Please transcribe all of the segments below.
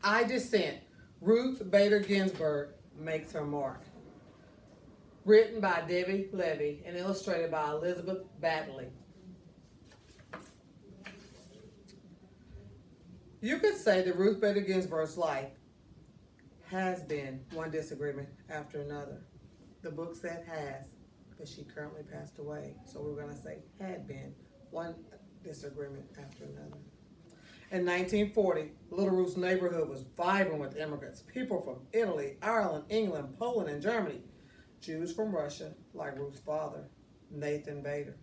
I Dissent. Ruth Bader Ginsburg makes her mark. Written by Levy and illustrated by Elizabeth Baddeley. You could say that Ruth Bader Ginsburg's life has been one disagreement after another. The book said has, but she currently passed away. So we're going to say had been one disagreement after another. In 1940, Little Ruth's neighborhood was vibrant with immigrants, people from Italy, Ireland, England, Poland, and Germany, Jews from Russia, like Ruth's father, Nathan Bader,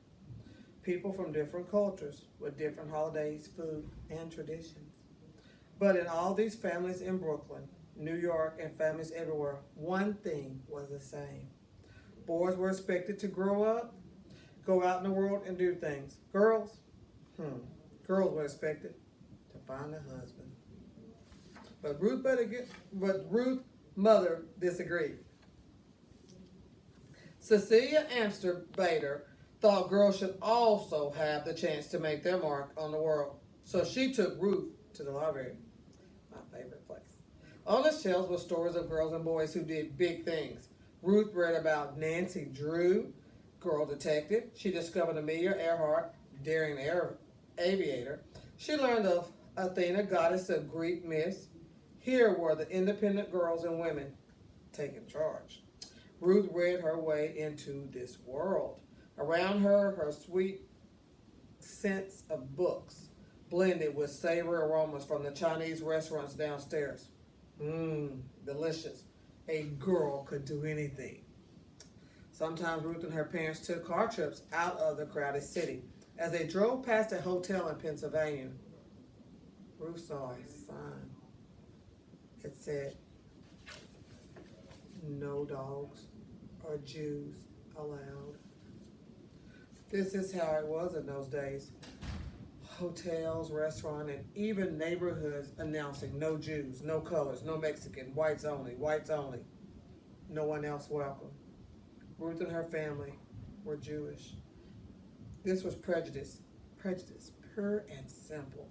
people from different cultures with different holidays, food, and traditions. But in all these families in Brooklyn, New York, and families everywhere, one thing was the same. Boys were expected to grow up, go out in the world, and do things. Girls were expected to find a husband. But Ruth's mother disagreed. Cecilia Amster Bader thought girls should also have the chance to make their mark on the world. So she took Ruth to the library, my favorite place. On the shelves were stories of girls and boys who did big things. Ruth read about Nancy Drew, girl detective. She discovered Amelia Earhart, daring aviator. She learned of Athena, goddess of Greek myths. Here were the independent girls and women taking charge. Ruth read her way into this world. Around her, her sweet scents of books blended with savory aromas from the Chinese restaurants downstairs. Delicious. A girl could do anything. Sometimes Ruth and her parents took car trips out of the crowded city. As they drove past a hotel in Pennsylvania, Ruth saw a sign. It said, "No dogs or Jews allowed." This is how it was in those days. Hotels, restaurants, and even neighborhoods announcing no Jews, no colors, no Mexican, whites only, no one else welcome. Ruth and her family were Jewish. This was prejudice, pure and simple.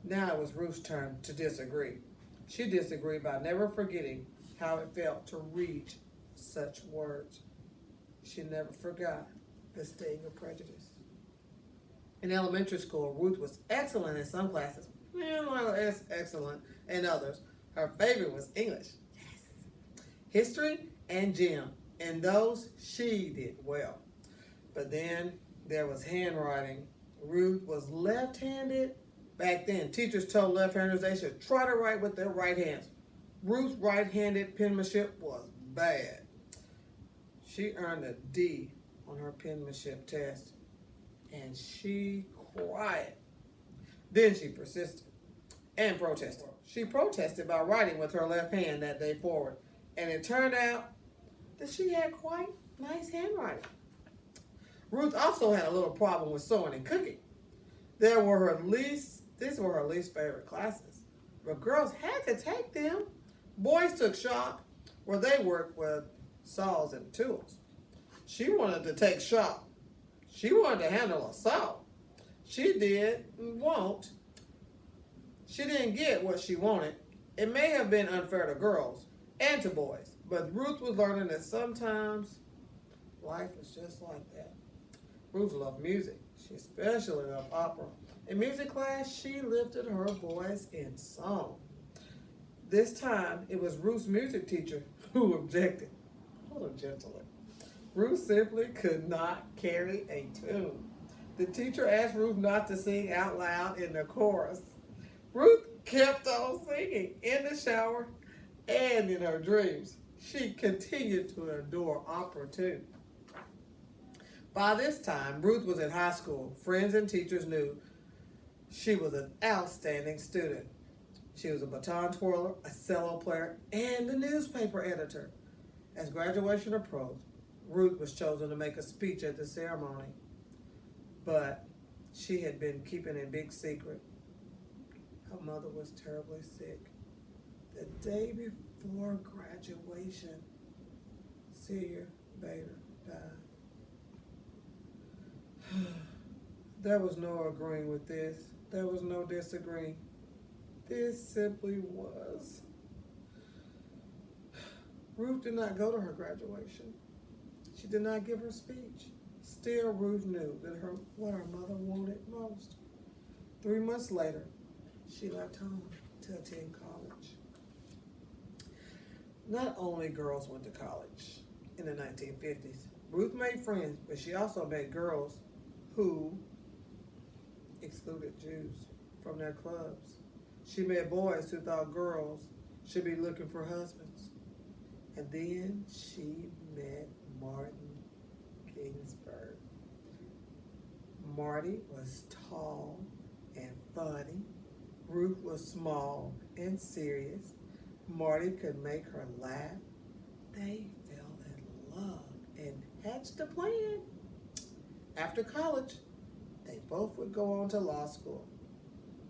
Now it was Ruth's turn to disagree. She disagreed by never forgetting how it felt to read such words. She never forgot the sting of prejudice. In elementary school, Ruth was excellent in some classes, less excellent in others. Her favorite was English, history, and gym. In those, she did well. But then there was handwriting. Ruth was left-handed. Back then, teachers told left-handers they should try to write with their right hands. Ruth's right-handed penmanship was bad. She earned a D on her penmanship test, and she cried. Then she persisted and protested. She protested by writing with her left hand that day forward, and it turned out that she had quite nice handwriting. Ruth also had a little problem with sewing and cooking. These were her least favorite classes, but girls had to take them. Boys took shop, where they worked with saws and tools. She wanted to take shop. She wanted to handle a saw. She didn't get what she wanted. It may have been unfair to girls and to boys, but Ruth was learning that sometimes life is just like that. Ruth loved music. She especially loved opera. In music class, she lifted her voice in song. This time, it was Ruth's music teacher who objected. Oh, gentlemen. Ruth simply could not carry a tune. The teacher asked Ruth not to sing out loud in the chorus. Ruth kept on singing in the shower and in her dreams. She continued to adore opera too. By this time, Ruth was in high school. Friends and teachers knew she was an outstanding student. She was a baton twirler, a cello player, and a newspaper editor. As graduation approached, Ruth was chosen to make a speech at the ceremony, but she had been keeping a big secret. Her mother was terribly sick. The day before graduation, Celia Bader died. There was no agreeing with this. There was no disagreeing. This simply was. Ruth did not go to her graduation. She did not give her speech. Still, Ruth knew that what her mother wanted most. 3 months later, she left home to attend college. Not only girls went to college in the 1950s. Ruth made friends, but she also met girls who excluded Jews from their clubs. She met boys who thought girls should be looking for husbands. And then she met Martin Ginsburg. Marty was tall and funny. Ruth was small and serious. Marty could make her laugh. They fell in love and hatched a plan. After college, they both would go on to law school.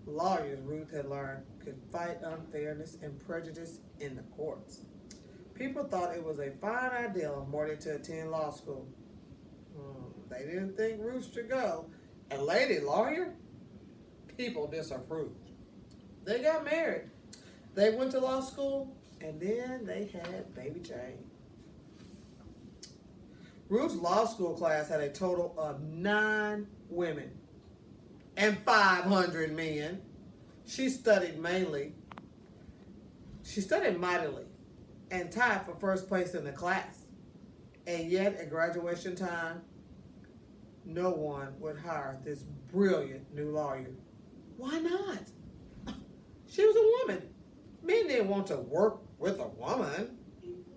Lawyers, Ruth had learned, could fight unfairness and prejudice in the courts. People thought it was a fine idea of Marty to attend law school. They didn't think Ruth should go. A lady lawyer? People disapproved. They got married. They went to law school, and then they had baby Jane. Ruth's law school class had a total of 9 women and 500 men. She studied mightily and tied for first place in the class. And yet, at graduation time, no one would hire this brilliant new lawyer. Why not? She was a woman. Men didn't want to work with a woman.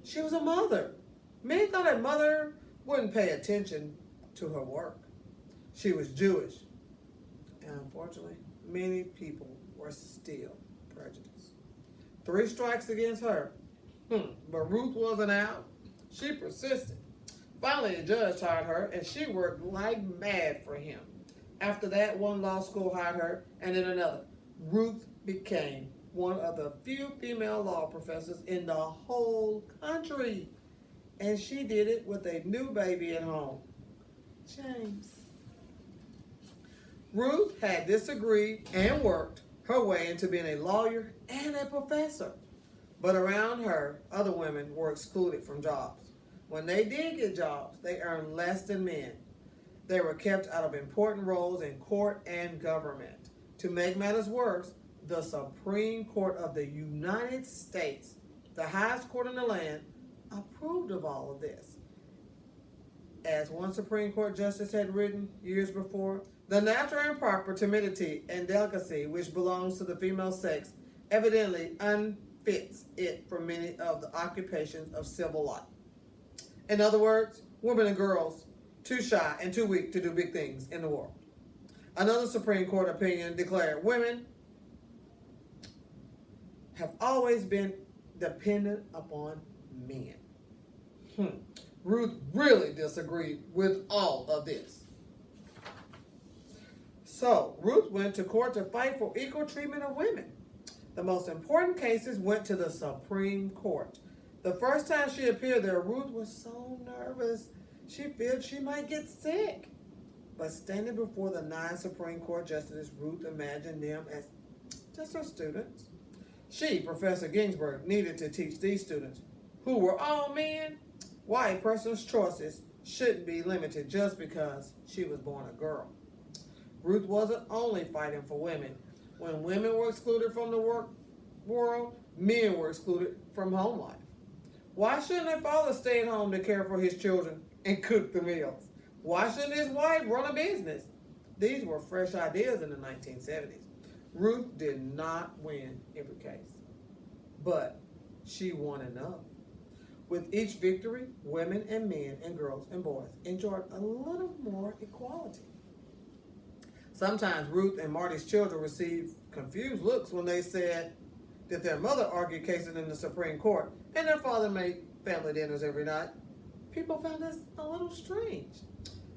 She was a mother. Men thought a mother wouldn't pay attention to her work. She was Jewish. And unfortunately, many people were still prejudiced. 3 strikes against her. But Ruth wasn't out. She persisted. Finally, a judge hired her, and she worked like mad for him. After that, one law school hired her, and then another. Ruth became one of the few female law professors in the whole country. And she did it with a new baby at home, James. Ruth had disagreed and worked her way into being a lawyer and a professor. But around her, other women were excluded from jobs. When they did get jobs, they earned less than men. They were kept out of important roles in court and government. To make matters worse, the Supreme Court of the United States, the highest court in the land, approved of all of this. As one Supreme Court justice had written years before, the natural and proper timidity and delicacy which belongs to the female sex evidently unfits it for many of the occupations of civil life. In other words, women and girls too shy and too weak to do big things in the world. Another Supreme Court opinion declared women have always been dependent upon men. Ruth really disagreed with all of this. So Ruth went to court to fight for equal treatment of women. The most important cases went to the Supreme Court. The first time she appeared there, Ruth was so nervous. She feared she might get sick. But standing before the 9 Supreme Court justices, Ruth imagined them as just her students. She, Professor Ginsburg, needed to teach these students, who were all men, why a person's choices shouldn't be limited just because she was born a girl. Ruth wasn't only fighting for women. When women were excluded from the work world, men were excluded from home life. Why shouldn't a father stay at home to care for his children and cook the meals? Why shouldn't his wife run a business? These were fresh ideas in the 1970s. Ruth did not win every case, but she won enough. With each victory, women and men and girls and boys enjoyed a little more equality. Sometimes Ruth and Marty's children received confused looks when they said that their mother argued cases in the Supreme Court and their father made family dinners every night. People found this a little strange.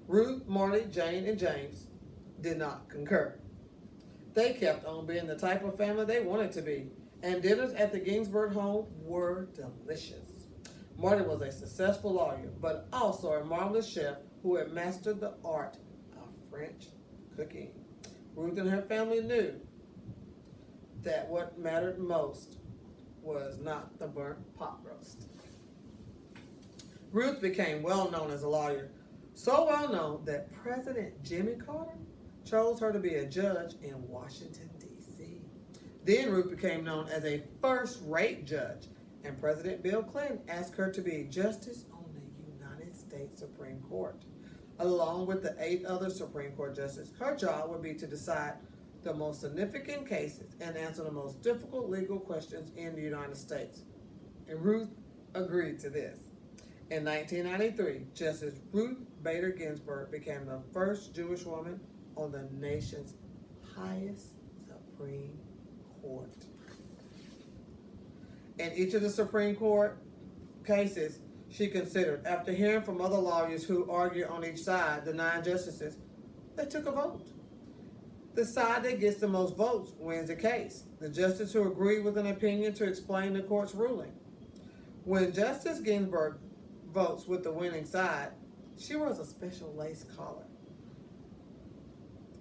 Ruth, Marty, Jane, and James did not concur. They kept on being the type of family they wanted to be, and dinners at the Ginsburg home were delicious. Marty was a successful lawyer, but also a marvelous chef who had mastered the art of French cooking. Ruth and her family knew that what mattered most was not the burnt pot roast. Ruth became well known as a lawyer, so well known that President Jimmy Carter chose her to be a judge in Washington, D.C. Then Ruth became known as a first-rate judge, and President Bill Clinton asked her to be justice on the United States Supreme Court. Along with the 8 other Supreme Court justices, her job would be to decide the most significant cases and answer the most difficult legal questions in the United States. And Ruth agreed to this. In 1993, Justice Ruth Bader Ginsburg became the first Jewish woman on the nation's highest Supreme Court. In each of the Supreme Court cases she considered, after hearing from other lawyers who argued on each side, the 9 justices, they took a vote. The side that gets the most votes wins the case. The justice who agreed with an opinion to explain the court's ruling. When Justice Ginsburg votes with the winning side, she wears a special lace collar,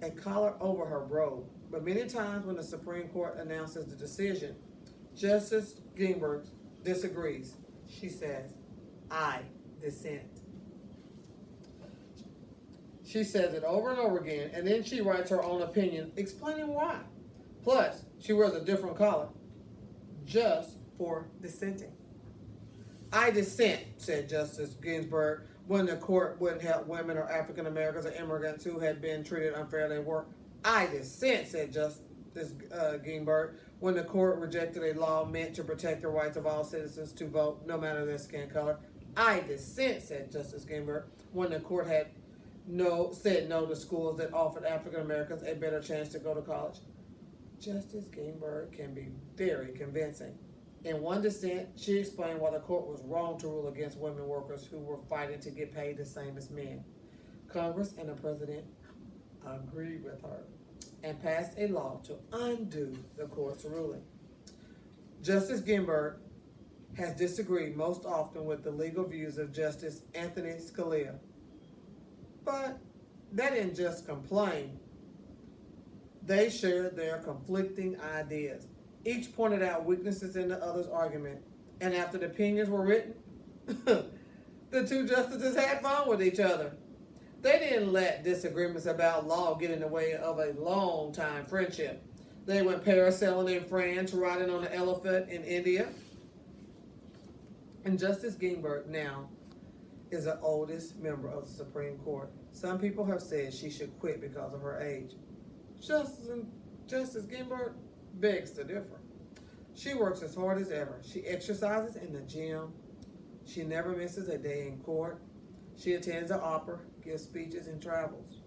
a collar over her robe. But many times when the Supreme Court announces the decision, Justice Ginsburg disagrees. She says, "I dissent." She says it over and over again, and then she writes her own opinion explaining why. Plus, she wears a different collar just for dissenting. "I dissent," said Justice Ginsburg, when the court wouldn't help women or African Americans or immigrants who had been treated unfairly at work. "I dissent," said Justice Ginsburg, when the court rejected a law meant to protect the rights of all citizens to vote, no matter their skin color. "I dissent," said Justice Ginsburg, when the court had said no to schools that offered African Americans a better chance to go to college. Justice Ginsburg can be very convincing. In one dissent, she explained why the court was wrong to rule against women workers who were fighting to get paid the same as men. Congress and the president agreed with her and passed a law to undo the court's ruling. Justice Ginsburg has disagreed most often with the legal views of Justice Anthony Scalia. But they didn't just complain. They shared their conflicting ideas. Each pointed out weaknesses in the other's argument. And after the opinions were written, the 2 justices had fun with each other. They didn't let disagreements about law get in the way of a long-time friendship. They went parasailing in France, riding on an elephant in India. And Justice Ginsburg now is the oldest member of the Supreme Court. Some people have said she should quit because of her age. Justice Ginsburg begs to differ. She works as hard as ever. She exercises in the gym. She never misses a day in court. She attends the opera, gives speeches, and travels.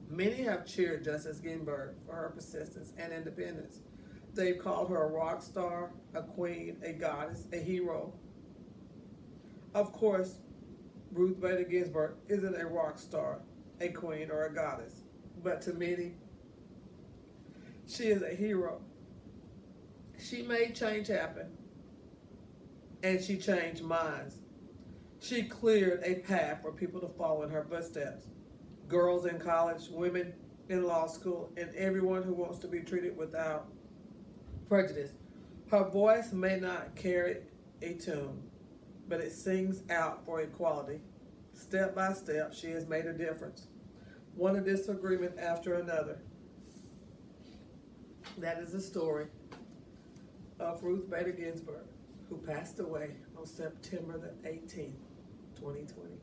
Many have cheered Justice Ginsburg for her persistence and independence. They've called her a rock star, a queen, a goddess, a hero. Of course, Ruth Bader Ginsburg isn't a rock star, a queen, or a goddess. But to many, she is a hero. She made change happen, and she changed minds. She cleared a path for people to follow in her footsteps. Girls in college, women in law school, and everyone who wants to be treated without prejudice. Her voice may not carry a tune, but it sings out for equality. Step by step, she has made a difference. One disagreement after another. That is the story of Ruth Bader Ginsburg, who passed away on September the 18th, 2020.